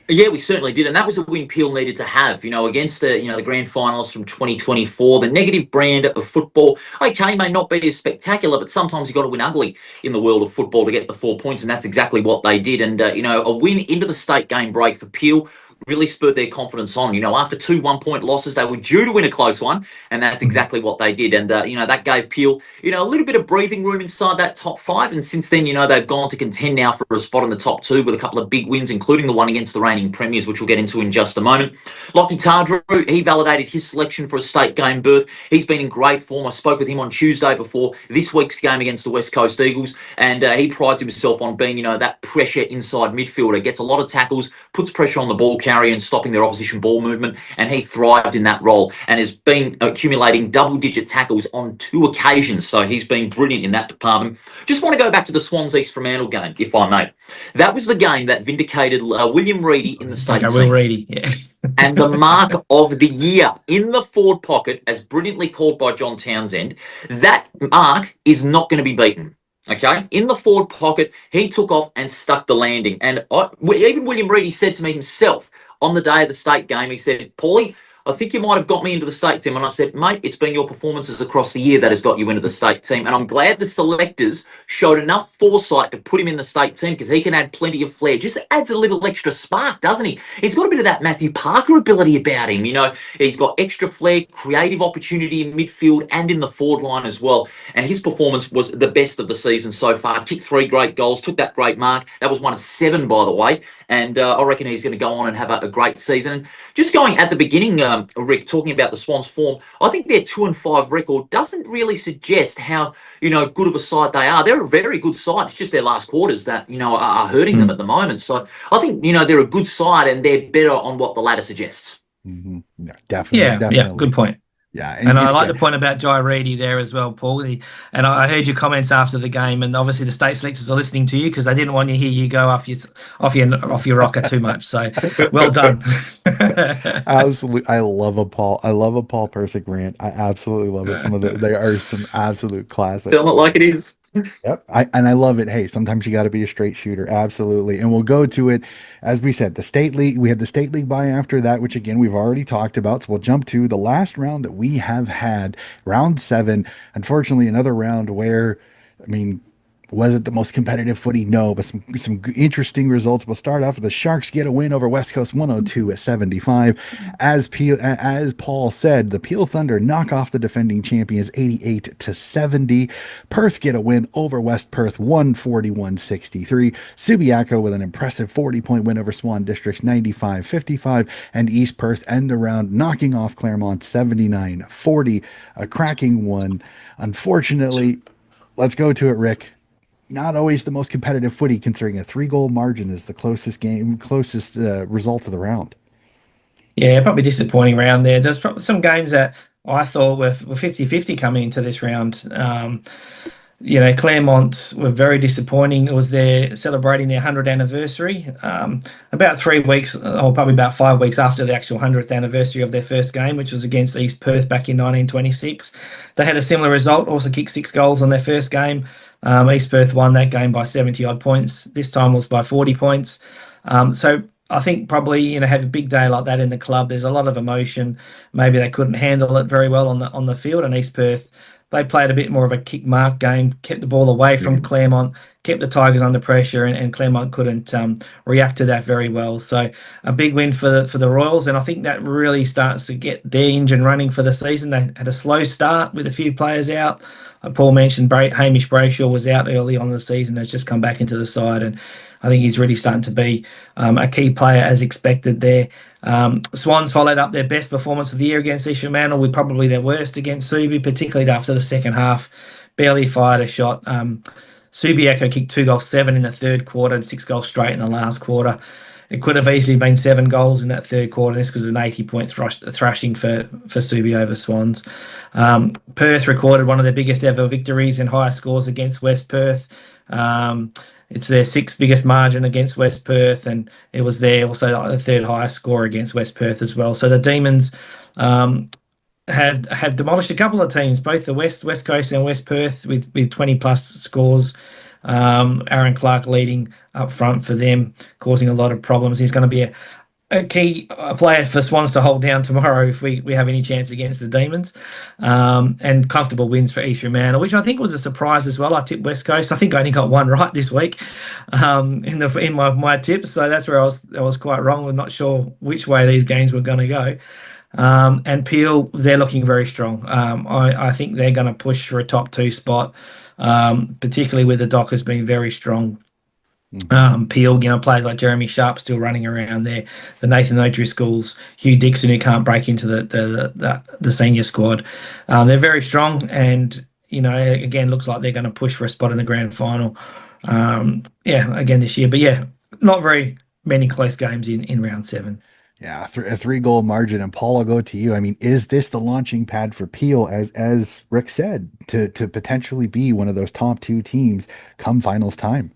Yeah, we certainly did, and that was a win Peel needed to have. Against the grand finals from 2024, the negative brand of football. Okay, may not be as spectacular, but sometimes you got to win ugly in the world of football to get the 4 points, and that's exactly what they did. And a win into the state game break for Peel. really spurred their confidence on. After two 1-point losses, they were due to win a close one, and that's exactly what they did. And, that gave Peel, a little bit of breathing room inside that top five. And since then, they've gone to contend now for a spot in the top two with a couple of big wins, including the one against the reigning premiers, which we'll get into in just a moment. Lockie Tardrew, he validated his selection for a state game berth. He's been in great form. I spoke with him on Tuesday before this week's game against the West Coast Eagles, and he prides himself on being, that pressure inside midfielder. Gets a lot of tackles, puts pressure on the ball carrier and stopping their opposition ball movement, and he thrived in that role and has been accumulating double-digit tackles on 2 occasions. So he's been brilliant in that department. Just want to go back to the Swans East Fremantle game, if I may. That was the game that vindicated William Reedy in the state team. Will Reedy, yeah. And the mark of the year in the forward pocket, as brilliantly called by John Townsend, that mark is not going to be beaten. Okay, in the forward pocket, he took off and stuck the landing. And even William Reedy said to me himself on the day of the state game, he said, "Paulie, I think you might have got me into the state team." And I said, "Mate, it's been your performances across the year that has got you into the state team." And I'm glad the selectors showed enough foresight to put him in the state team, because he can add plenty of flair. Just adds a little extra spark, doesn't he? He's got a bit of that Matthew Parker ability about him. He's got extra flair, creative opportunity in midfield and in the forward line as well. And his performance was the best of the season so far. Kicked 3 great goals, took that great mark. That was one of 7, by the way. And I reckon he's going to go on and have a great season. And just going at the beginning, Rick, talking about the Swans' form, I think their 2-5 record doesn't really suggest how good of a side they are. They're a very good side. It's just their last quarters that are hurting them at the moment. So I think they're a good side, and they're better on what the ladder suggests. Mm-hmm. Yeah, definitely. Yeah, good point. Yeah, and I like the point about Jai Reedy there as well, Paul. And I heard your comments after the game, and obviously the state selectors are listening to you because they didn't want to hear you go off your rocker too much. So well done. Absolutely, I love a Paul Persick rant. I absolutely love it. They are some absolute classics. Tell it like it is. Yep. I love it. Hey, sometimes you got to be a straight shooter. Absolutely. And we'll go to it. As we said, the state league, we had the state league bye after that, which again, we've already talked about. So we'll jump to the last round that we have had, round 7. Unfortunately, another round where, was it the most competitive footy? No, but some interesting results. We'll start off with the Sharks get a win over West Coast 102-75. As Paul said, the Peel Thunder knock off the defending champions 88-70. Perth get a win over West Perth 141-63. Subiaco with an impressive 40-point win over Swan Districts 95-55. And East Perth end the round knocking off Claremont 79-40. A cracking one. Unfortunately, let's go to it, Rick. Not always the most competitive footy, considering a 3-goal margin is the closest result of the round. Yeah, probably disappointing round there. There's probably some games that I thought were 50-50 coming into this round. Claremont were very disappointing. It was celebrating their 100th anniversary. About 3 weeks, or probably about 5 weeks after the actual 100th anniversary of their first game, which was against East Perth back in 1926. They had a similar result, also kicked 6 goals on their first game. East Perth won that game by 70-odd points. This time was by 40 points. So I think probably, have a big day like that in the club. There's a lot of emotion. Maybe they couldn't handle it very well on the field. And East Perth, they played a bit more of a kick mark game, kept the ball away from Claremont, kept the Tigers under pressure, and Claremont couldn't react to that very well. So a big win for the Royals, and I think that really starts to get their engine running for the season. They had a slow start with a few players out. Paul mentioned Hamish Brayshaw was out early on in the season, has just come back into the side, and I think he's really starting to be a key player as expected there. Swans followed up their best performance of the year against East Fremantle with probably their worst against Subi, particularly after the second half. Barely fired a shot. Subiaco kicked 2 goals, 7 in the third quarter, and 6 goals straight in the last quarter. It could have easily been 7 goals in that third quarter. This was an 80-point thrashing for Subi over Swans. Perth recorded one of their biggest ever victories and highest scores against West Perth. It's their 6th biggest margin against West Perth, and it was there also the 3rd highest score against West Perth as well. So the Demons have demolished a couple of teams, both the West Coast and West Perth, with 20+ scores. Aaron Clark leading up front for them, causing a lot of problems. He's going to be a key player for Swans to hold down tomorrow if we have any chance against the Demons. And comfortable wins for East Fremantle, which I think was a surprise as well. I tipped West Coast. I think I only got one right this week in my tips, so that's where I was quite wrong. I'm not sure which way these games were going to go. And Peel, they're looking very strong. I think they're going to push for a top 2 spot, particularly with the Dockers being very strong. Peel, players like Jeremy Sharp still running around there, the Nathan O'Driscolls, Hugh Dixon, who can't break into the senior squad. They're very strong, and again, looks like they're going to push for a spot in the grand final. Again this year, but not very many close games in round 7. Yeah, a 3-goal margin. And Paul, I'll go to you. I mean, is this the launching pad for Peel, as Rick said, to potentially be one of those top 2 teams come finals time?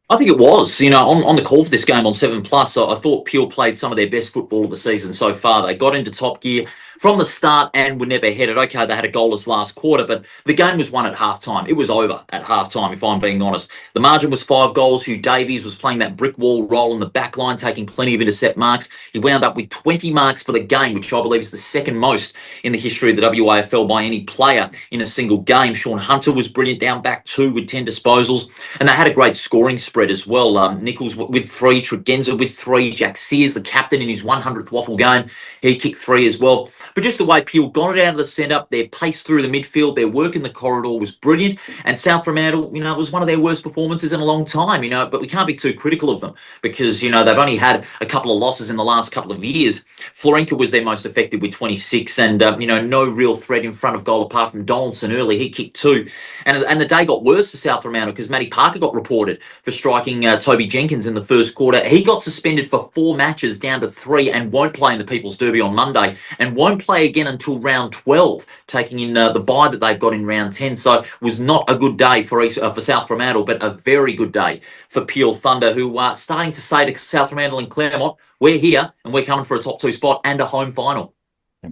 I think it was, on the call for this game on 7 Plus, I thought Peel played some of their best football of the season so far. They got into top gear from the start and were never headed. Okay, they had a goalless last quarter, but the game was won at halftime. It was over at halftime, if I'm being honest. The margin was 5 goals. Hugh Davies was playing that brick wall role in the back line, taking plenty of intercept marks. He wound up with 20 marks for the game, which I believe is the second most in the history of the WAFL by any player in a single game. Sean Hunter was brilliant down back 2 with 10 disposals, and they had a great scoring spread as well. Nichols with 3, Tregenza with 3, Jack Sears, the captain in his 100th WAFL game, he kicked 3 as well. But just the way Peel got it out of the centre, their pace through the midfield, their work in the corridor was brilliant. And South Fremantle, it was one of their worst performances in a long time, but we can't be too critical of them because, they've only had a couple of losses in the last couple of years. Florenka was their most effective with 26 and, no real threat in front of goal apart from Donaldson early. He kicked 2. And the day got worse for South Fremantle because Matty Parker got reported for striking Toby Jenkins in the first quarter. He got suspended for 4 matches down to 3 and won't play in the People's Derby on Monday and won't play again until round 12, taking in the bye that they've got in round 10. So it was not a good day for South Fremantle, but a very good day for Peel Thunder, who are starting to say to South Fremantle and Claremont, we're here and we're coming for a top 2 spot and a home final.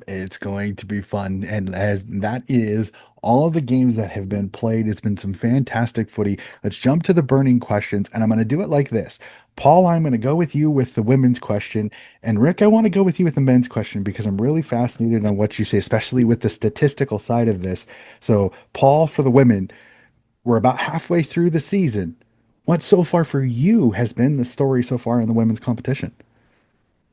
It's going to be fun. And as that is all of the games that have been played, it's been some fantastic footy. Let's jump to the burning questions. And I'm going to do it like this. Paul, I'm going to go with you with the women's question. And Rick, I want to go with you with the men's question because I'm really fascinated on what you say, especially with the statistical side of this. So, Paul, for the women, we're about halfway through the season. What so far for you has been the story so far in the women's competition?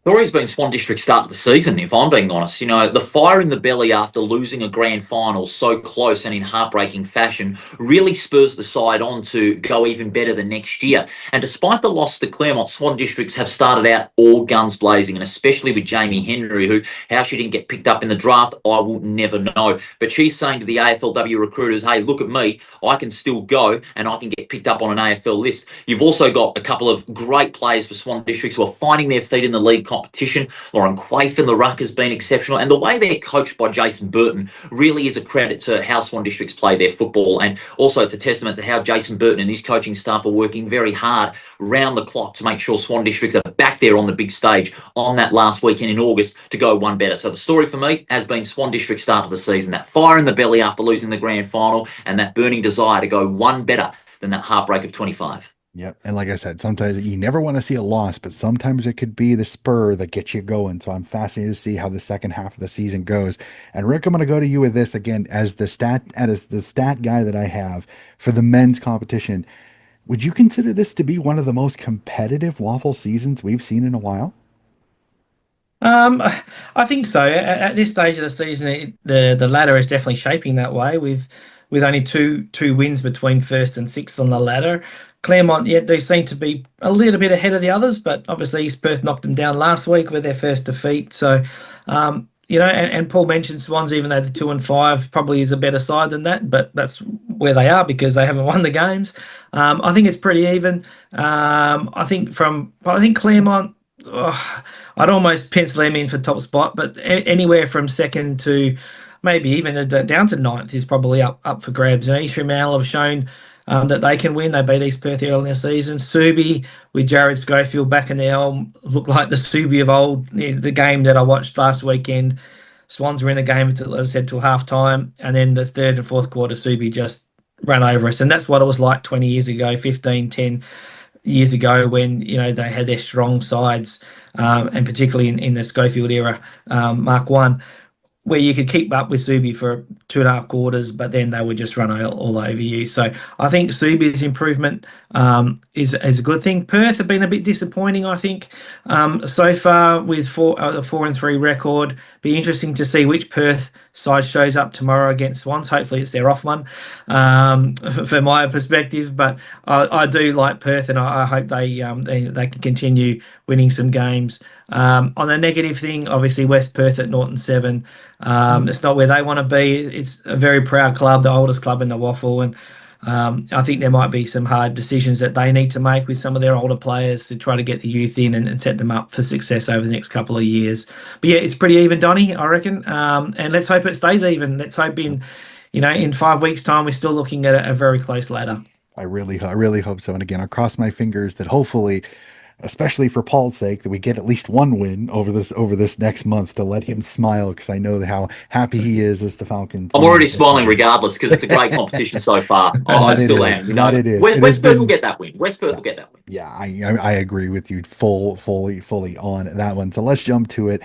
Story's been Swan District's start of the season, if I'm being honest. The fire in the belly after losing a grand final so close and in heartbreaking fashion really spurs the side on to go even better the next year. And despite the loss to Claremont, Swan Districts have started out all guns blazing, and especially with Jamie Henry, who, how she didn't get picked up in the draft, I will never know. But she's saying to the AFLW recruiters, hey, look at me, I can still go and I can get picked up on an AFL list. You've also got a couple of great players for Swan Districts who are finding their feet in the league competition. Lauren Quaife in the ruck has been exceptional, and the way they're coached by Jason Burton really is a credit to how Swan Districts play their football, and also it's a testament to how Jason Burton and his coaching staff are working very hard round the clock to make sure Swan Districts are back there on the big stage on that last weekend in August to go one better. So the story for me has been Swan District's start of the season, that fire in the belly after losing the grand final and that burning desire to go one better than that heartbreak of 25. Yep. And like I said, sometimes you never want to see a loss, but sometimes it could be the spur that gets you going. So I'm fascinated to see how the second half of the season goes. And Rick, I'm going to go to you with this again as the stat guy that I have for the men's competition. Would you consider this to be one of the most competitive WAFL seasons we've seen in a while? I think so. At this stage of the season, the ladder is definitely shaping that way with only two wins between first and sixth on the ladder. Claremont, yeah, they seem to be a little bit ahead of the others, but obviously East Perth knocked them down last week with their first defeat. So, and Paul mentioned Swans, even though the 2 and 5 probably is a better side than that, but that's where they are because they haven't won the games. I think it's pretty even. I think Claremont. I'd almost pencil them in for top spot, but anywhere from second to maybe even down to ninth is probably up for grabs. And East Fremantle have shown that they can win. They beat East Perth early in the season. Subi with Jared Schofield back in the helm looked like the Subi of old. The game that I watched last weekend, Swans were in the game, as I said, till half time, and then the third and fourth quarter, Subi just ran over us. And that's what it was like 20 years ago, 15, 10 years ago when they had their strong sides. and particularly in the Schofield era, Mark One, where you could keep up with Subi for 2.5 quarters, but then they would just run all over you. So I think Subi's improvement is a good thing. Perth have been a bit disappointing, I think, so far with 4-3 record. Be interesting to see which Perth side shows up tomorrow against Swans. Hopefully, it's their off one, from my perspective. But I do like Perth, and I hope they can continue winning some games. On the negative thing, obviously West Perth at Norton 7. It's not where they want to be. It's a very proud club, the oldest club in the WAFL, and I think there might be some hard decisions that they need to make with some of their older players to try to get the youth in and set them up for success over the next couple of years. But yeah, it's pretty even, Donny, I reckon. And let's hope it stays even. Let's hope in 5 weeks' time we're still looking at a very close ladder. I really hope so. And again, I'll cross my fingers that hopefully, especially for Paul's sake, that we get at least one win over this next month to let him smile because I know how happy he is as the Falcons. I'm already smiling regardless because it's a great competition so far. I That it still is. am. You That know, it is. It has West Perth will been. get that win. West Perth Yeah, will get that win. yeah, I agree with you fully on that one. So let's jump to it.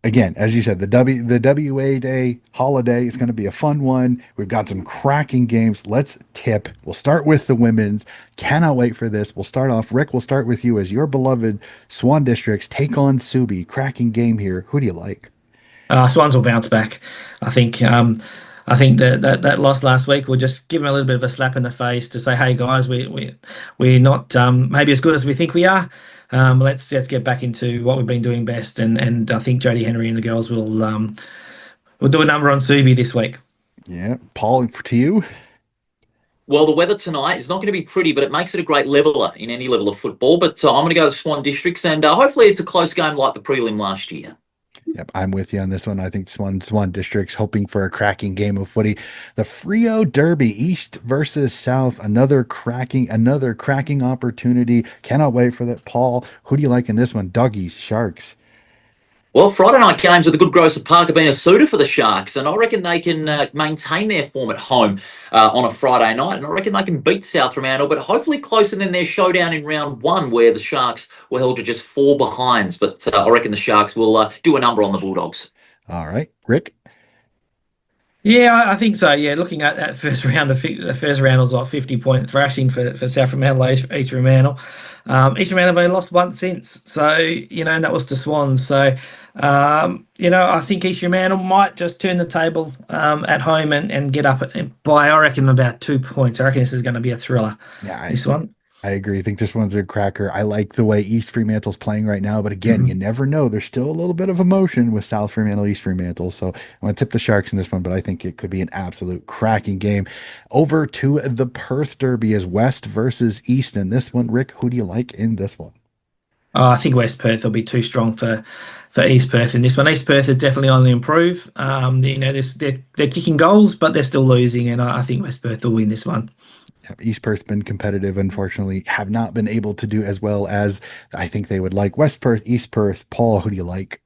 Again, as you said, the WA Day holiday is going to be a fun one. We've got some cracking games. Let's tip. We'll start with the women's. Cannot wait for this. We'll start off. Rick, we'll start with you as your beloved Swan Districts take on Subi. Cracking game here. Who do you like? Swans will bounce back. I think. I think that loss last week will just give them a little bit of a slap in the face to say, "Hey guys, we're not maybe as good as we think we are. Let's get back into what we've been doing best." And I think Jodie Henry and the girls will do a number on Subi this week. Yeah, Paul, to you. Well, the weather tonight is not going to be pretty, but it makes it a great leveler in any level of football. But I'm going to go to Swan Districts, and hopefully it's a close game like the prelim last year. Yep, I'm with you on this one. I think Swan District's hoping for a cracking game of footy. The Frio Derby, East versus South, another cracking opportunity. Cannot wait for that. Paul, who do you like in this one? Doggies, Sharks. Well, Friday night games at the Good Grocers Park have been a suitor for the Sharks, and I reckon they can maintain their form at home on a Friday night, and I reckon they can beat South Fremantle, but hopefully closer than their showdown in round one, where the Sharks were held to just 4 behinds. But I reckon the Sharks will do a number on the Bulldogs. All right, Rick. Yeah, I think so. Yeah, looking at that first round, the first round was like 50-point thrashing for South Fremantle, East Fremantle. East Fremantle have only lost once since, so and that was to Swans. So I think East Fremantle might just turn the table at home and get up by, I reckon, about 2 points. I reckon this is going to be a thriller. Yeah, This one. I agree. I think this one's a cracker. I like the way East Fremantle's playing right now, but again, you never know. There's still a little bit of emotion with South Fremantle, East Fremantle. So I'm going to tip the Sharks in this one, but I think it could be an absolute cracking game. Over to the Perth Derby is West versus East in this one. Rick, who do you like in this one? I think West Perth will be too strong for East Perth in this one. East Perth is definitely on the improve. They're kicking goals, but they're still losing, and I think West Perth will win this one. East Perth's been competitive, unfortunately, have not been able to do as well as I think they would like. West Perth, East Perth. Paul, who do you like?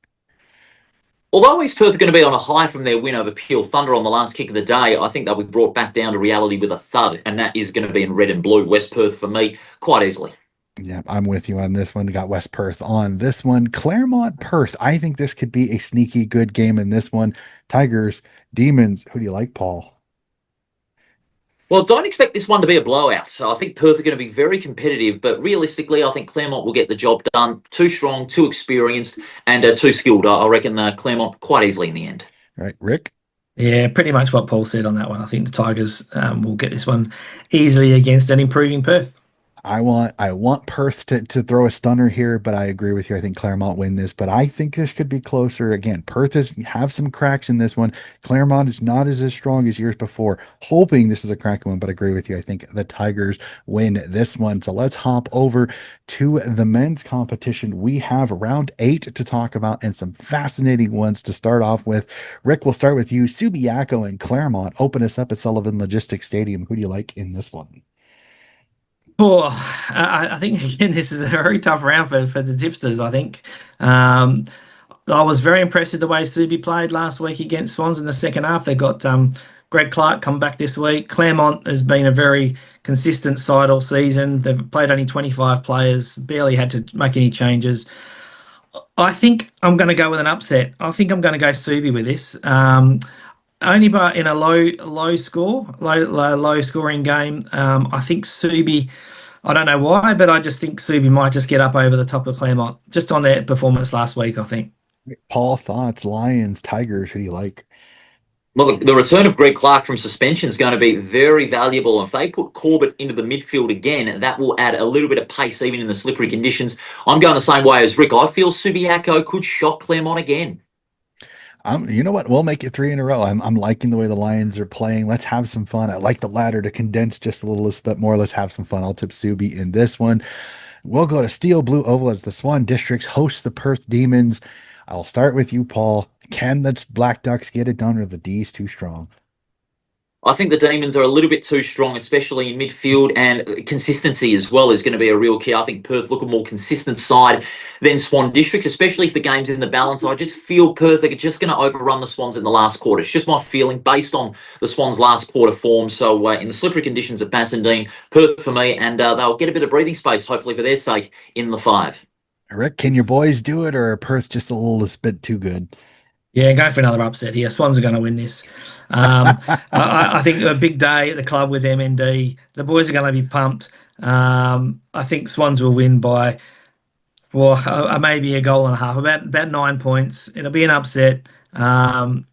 Although East Perth are going to be on a high from their win over Peel Thunder on the last kick of the day, I think they'll be brought back down to reality with a thud, and that is going to be in red and blue. West Perth for me, quite easily. Yeah, I'm with you on this one. We got West Perth on this one. Claremont Perth. I think this could be a sneaky good game in this one. Tigers, Demons. Who do you like, Paul? Well, don't expect this one to be a blowout. So I think Perth are going to be very competitive, but realistically, I think Claremont will get the job done. Too strong, too experienced, and too skilled. I reckon Claremont quite easily in the end. All right, Rick. Yeah, pretty much what Paul said on that one. I think the Tigers will get this one easily against an improving Perth. I want Perth to throw a stunner here, but I agree with you. I think Claremont win this, but I think this could be closer. Again, Perth have some cracks in this one. Claremont is not as strong as years before. Hoping this is a cracking one, but I agree with you. I think the Tigers win this one. So let's hop over to the men's competition. We have round 8 to talk about and some fascinating ones to start off with. Rick, we'll start with you. Subiaco and Claremont open us up at Sullivan Logistics Stadium. Who do you like in this one? Oh, I think again this is a very tough round for the tipsters. I think I was very impressed with the way Subi played last week against Swans in the second half. They got Greg Clark come back this week. Claremont has been a very consistent side all season. They've played only 25 players, barely had to make any changes. I think I'm going to go with an upset. I think I'm going to go Subi with this. Only but in a low scoring game. I think Subi. I don't know why, but I just think Subi might just get up over the top of Claremont just on their performance last week. I think. Paul, thoughts, Lions, Tigers, who do you like? Well, the return of Greg Clark from suspension is going to be very valuable. If they put Corbett into the midfield again, that will add a little bit of pace even in the slippery conditions. I'm going the same way as Rick. I feel Subiaco could shock Claremont again. You know what? We'll make it three in a row. I'm liking the way the Lions are playing. Let's have some fun. I like the ladder to condense just a little bit more. Let's have some fun. I'll tip Subi in this one. We'll go to Steel Blue Oval as the Swan Districts host the Perth Demons. I'll start with you, Paul. Can the Black Ducks get it done, or are the D's too strong? I think the Demons are a little bit too strong, especially in midfield, and consistency as well is going to be a real key. I think Perth look a more consistent side than Swan Districts, especially if the game's in the balance. I just feel Perth are just going to overrun the Swans in the last quarter. It's just my feeling based on the Swans' last quarter form. So in the slippery conditions at Bassendean, Perth for me, and they'll get a bit of breathing space, hopefully for their sake, in the five. Rick, can your boys do it, or are Perth just a little bit too good? Yeah, going for another upset here. Swans are going to win this. I think a big day at the club with MND. The boys are going to be pumped. I think Swans will win by well, maybe a goal and a half, about 9 points. It'll be an upset. I'm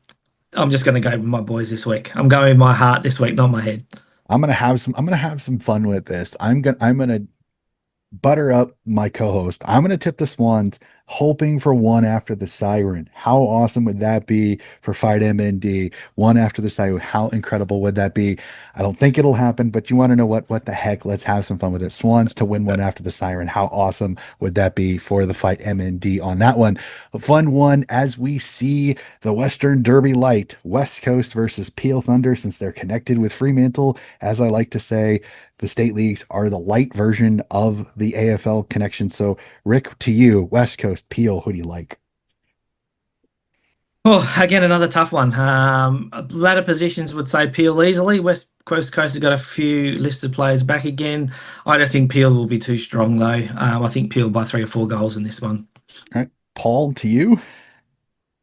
just going to go with my boys this week. I'm going with my heart this week, not my head. I'm gonna have some fun with this. I'm gonna butter up my co-host. I'm going to tip the Swans, hoping for one after the siren. How awesome would that be for Fight MND? One after the siren. How incredible would that be? I don't think it'll happen, but you want to know what? What the heck? Let's have some fun with it. Swans to win one after the siren. How awesome would that be for the Fight MND on that one? A fun one as we see the Western Derby Light, West Coast versus Peel Thunder, since they're connected with Fremantle. As I like to say, the state leagues are the light version of the AFL connection. So, Rick, to you, West Coast, Peel, who do you like? Oh, again, another tough one. Ladder positions would say Peel easily. West Coast has got a few listed players back again. I just think Peel will be too strong, though. I think Peel by 3 or 4 goals in this one. All right, Paul, to you.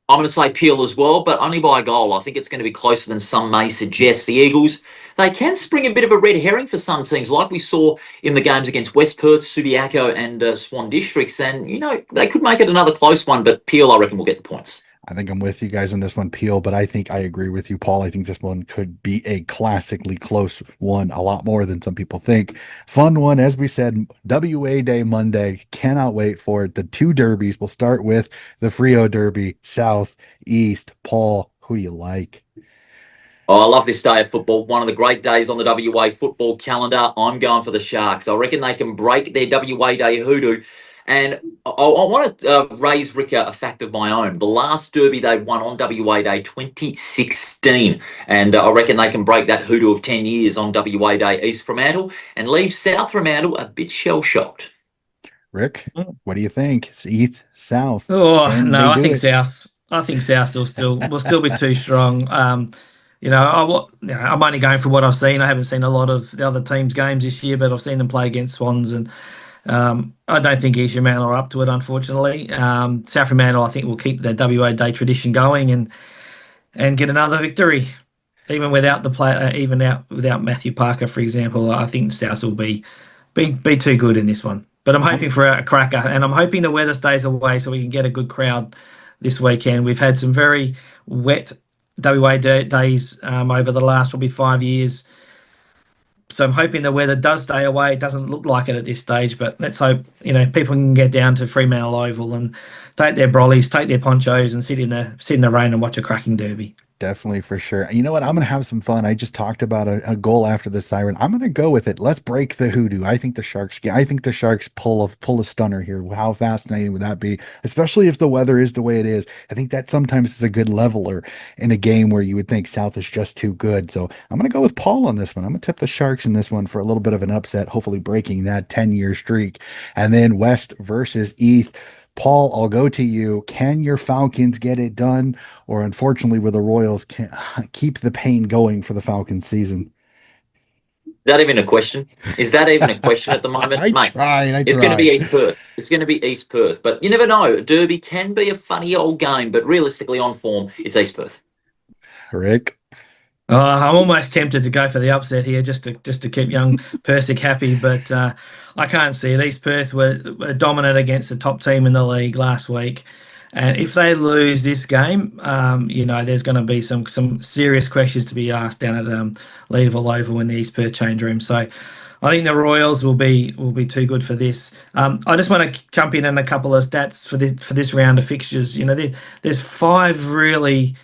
I'm going to say Peel as well, but only by a goal. I think it's going to be closer than some may suggest. The Eagles, they can spring a bit of a red herring for some teams, like we saw in the games against West Perth, Subiaco, and Swan Districts. And, they could make it another close one, but Peel, I reckon, will get the points. I think I'm with you guys on this one, Peel, but I think I agree with you, Paul. I think this one could be a classically close one, a lot more than some people think. Fun one, as we said, WA Day Monday. Cannot wait for it. The two derbies. We'll start with the Frio Derby, South, East. Paul, who do you like? Oh, I love this day of football. One of the great days on the WA football calendar. I'm going for the Sharks. I reckon they can break their WA Day hoodoo. And I want to raise, Rick, a fact of my own. The last derby they won on WA Day 2016. And I reckon they can break that hoodoo of 10 years on WA Day East Fremantle and leave South Fremantle a bit shell-shocked. Rick, what do you think? It's East, South. Oh Can they no, I do think it? South. I think South will still be too strong. I'm only going for what I've seen. I haven't seen a lot of the other teams' games this year, but I've seen them play against Swans, and I don't think East Fremantle are up to it, unfortunately. South Fremantle, I think, will keep their WA Day tradition going and get another victory, even without the play, even out without Matthew Parker, for example. I think South will be too good in this one. But I'm hoping for a cracker, and I'm hoping the weather stays away so we can get a good crowd this weekend. We've had some very wet days over the last probably 5 years. So I'm hoping the weather does stay away. It doesn't look like it at this stage, but let's hope people can get down to Fremantle Oval and take their brollies, take their ponchos, and sit in the rain and watch a cracking derby. Definitely for sure. You know what? I'm gonna have some fun. I just talked about a goal after the siren. I'm gonna go with it. Let's break the hoodoo. I think the Sharks pull a stunner here. How fascinating would that be? Especially if the weather is the way it is. I think that sometimes is a good leveler in a game where you would think South is just too good. So I'm gonna go with Paul on this one. I'm gonna tip the Sharks in this one for a little bit of an upset, hopefully breaking that 10-year streak. And then West versus East. Paul, I'll go to you. Can your Falcons get it done? Or unfortunately, will the Royals can keep the pain going for the Falcons season? that even a question? Is that even a question at the moment, I mate? tried. I It's going to be tried. East Perth. It's going to be East Perth, but you never know. Derby can be a funny old game, but realistically, on form, it's East Perth. Rick. I'm almost tempted to go for the upset here just to keep young Persick happy, but I can't see it. East Perth were dominant against the top team in the league last week, and if they lose this game, there's going to be some serious questions to be asked down at Leederville Oval in the East Perth change room. So I think the Royals will be too good for this. I just want to jump in on a couple of stats for this round of fixtures. There's five really.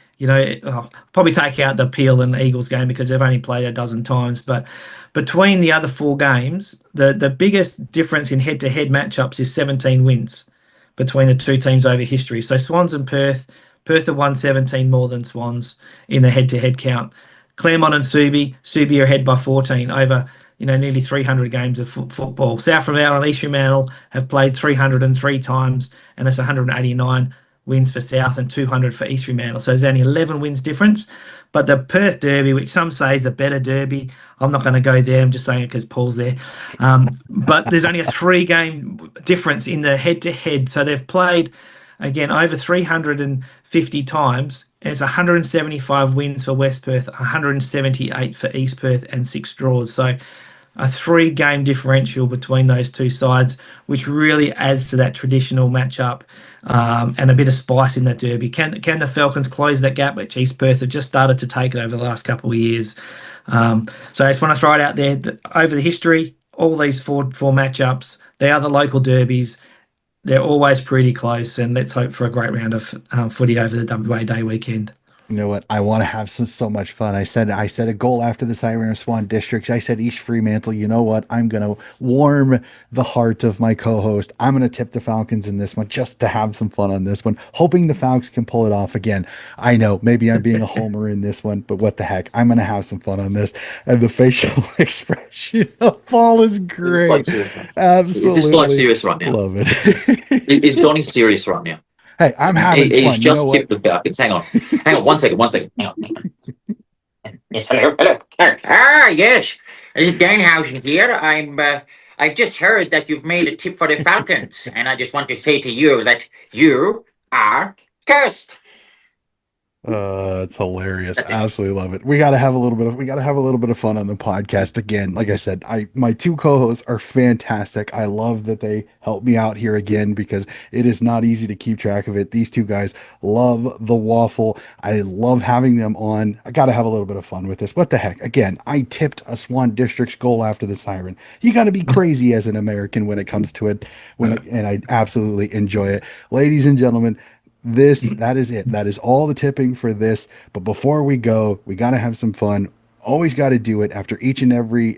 Probably take out the Peel and Eagles game because they've only played a dozen times. But between the other four games, the biggest difference in head-to-head matchups is 17 wins between the two teams over history. So Swans and Perth have won 17 more than Swans in the head-to-head count. Claremont and Subi are ahead by 14 over nearly 300 games of football. South Fremantle and East Fremantle have played 303 times, and it's 189 wins for South and 200 for East Fremantle. So there's only 11 wins difference. But the Perth Derby, which some say is a better derby, I'm not going to go there. I'm just saying it because Paul's there. But there's only a three-game difference in the head-to-head. So they've played, again, over 350 times. And it's 175 wins for West Perth, 178 for East Perth, and six draws. So a three-game differential between those two sides, which really adds to that traditional matchup and a bit of spice in that derby. Can the Falcons close that gap, which East Perth have just started to take it over the last couple of years? So I just want to throw it out there that over the history, all these four matchups, they are the local derbies. They're always pretty close, and let's hope for a great round of footy over the WA Day weekend. You know what? I want to have so much fun. I said a goal after the Siren of Swan Districts. I said East Fremantle. You know what? I'm gonna warm the heart of my co-host. I'm gonna tip the Falcons in this one just to have some fun on this one, hoping the Falcons can pull it off again. I know maybe I'm being a homer in this one, but what the heck? I'm gonna have some fun on this. And the facial expression of Paul is Is this bloke great. serious right now? Is this bloke Absolutely serious right now? love it. Is Donny serious right now? Hey, I'm having He's fun. You know just what? tipped the Falcons. Hang on. Hang on. 1 second. 1 second. Hang on. Hang on. Yes, hello, hello. Yes. This is Danhausen here. I've just heard that you've made a tip for the Falcons, and I just want to say to you that you are cursed. It's hilarious. That's it. Absolutely love it. We gotta have a little bit of fun on the podcast again. Like I said, my two co-hosts are fantastic. I love that they help me out here again because it is not easy to keep track of it. These two guys love the waffle. I love having them on. I gotta have a little bit of fun with this. What the heck? Again, I tipped a Swan District's goal after the siren. You gotta be crazy as an American when it comes to it. And I absolutely enjoy it. Ladies and gentlemen, that is it. That is all the tipping for this. But before we go, we got to have some fun. Always got to do it after each and every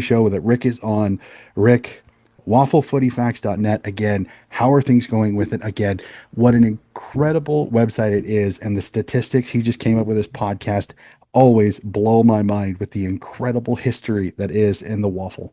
show that Rick is on. Rick, wafflefootyfacts.net. Again, how are things going with it? Again, what an incredible website it is, and the statistics he just came up with his podcast always blow my mind with the incredible history that is in the waffle.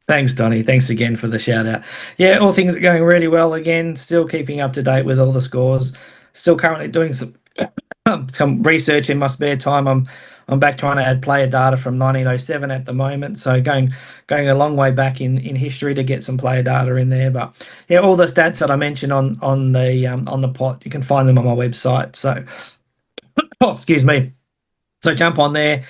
Thanks, Donny. Thanks again for the shout out. Yeah, all things are going really well again. Still keeping up to date with all the scores. Still currently doing some research in my spare time. I'm back trying to add player data from 1907 at the moment. So going a long way back in history to get some player data in there. But yeah, all the stats that I mentioned on the pot, you can find them on my website. So oh, excuse me. So jump on there,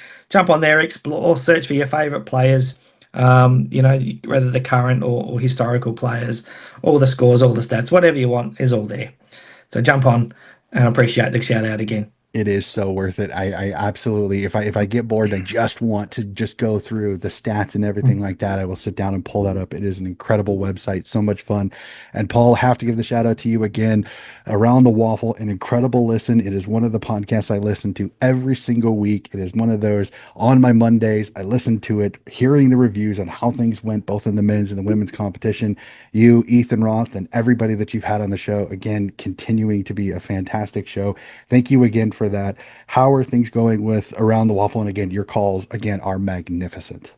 explore, search for your favourite players. Whether the current or historical players, all the scores, all the stats, whatever you want is all there. So jump on and I appreciate the shout out again. It is so worth it. I absolutely, if I get bored, I just want to just go through the stats and everything like that. I will sit down and pull that up. It is an incredible website, so much fun. And Paul, have to give the shout out to you again. Around the Waffle, an incredible listen. It is one of the podcasts I listen to every single week. It is one of those on my Mondays. I listen to it, hearing the reviews on how things went, both in the men's and the women's competition. You, Ethan Roth, and everybody that you've had on the show, again, continuing to be a fantastic show. Thank you again for that. How are things going with Around the Waffle? And again, your calls again are magnificent.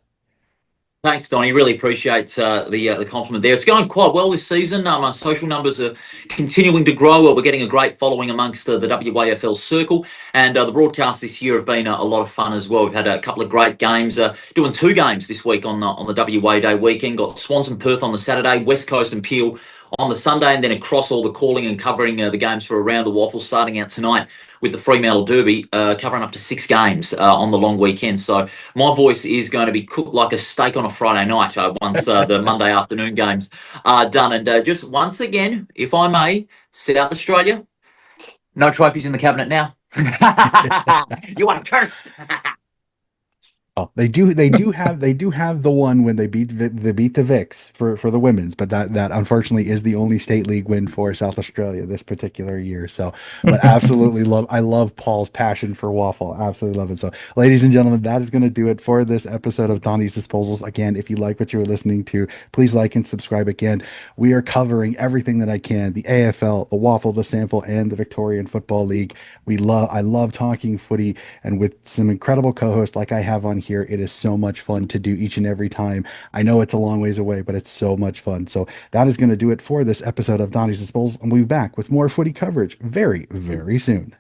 Thanks, Donny. Really appreciate the compliment there. It's going quite well this season. Our social numbers are continuing to grow. We're getting a great following amongst the WAFL circle, and the broadcasts this year have been a lot of fun as well. We've had a couple of great games. Doing two games this week on the WA Day weekend. Got Swans and Perth on the Saturday, West Coast and Peel on the Sunday, and then across all the calling and covering the games for Around the Waffle starting out tonight with the Fremantle Derby, covering up to 6 games on the long weekend. So my voice is going to be cooked like a steak on a Friday night once the Monday afternoon games are done. And just once again, if I may, South Australia, no trophies in the cabinet now. You want to curse? Oh, they do have the one when they beat the Vics for the women's, but that unfortunately is the only state league win for South Australia this particular year. So, but absolutely I love Paul's passion for waffle. Absolutely love it. So, ladies and gentlemen, that is going to do it for this episode of Donnie's Disposals. Again, if you like what you were listening to, please like and subscribe. Again, we are covering everything that I can: the AFL, the Waffle, the Sample, and the Victorian Football League. I love talking footy, and with some incredible co-hosts like I have on here, it is so much fun to do each and every time. I know it's a long ways away, but it's so much fun. So that is going to do it for this episode of Donnie's Disposal, and we'll be back with more footy coverage very, very soon.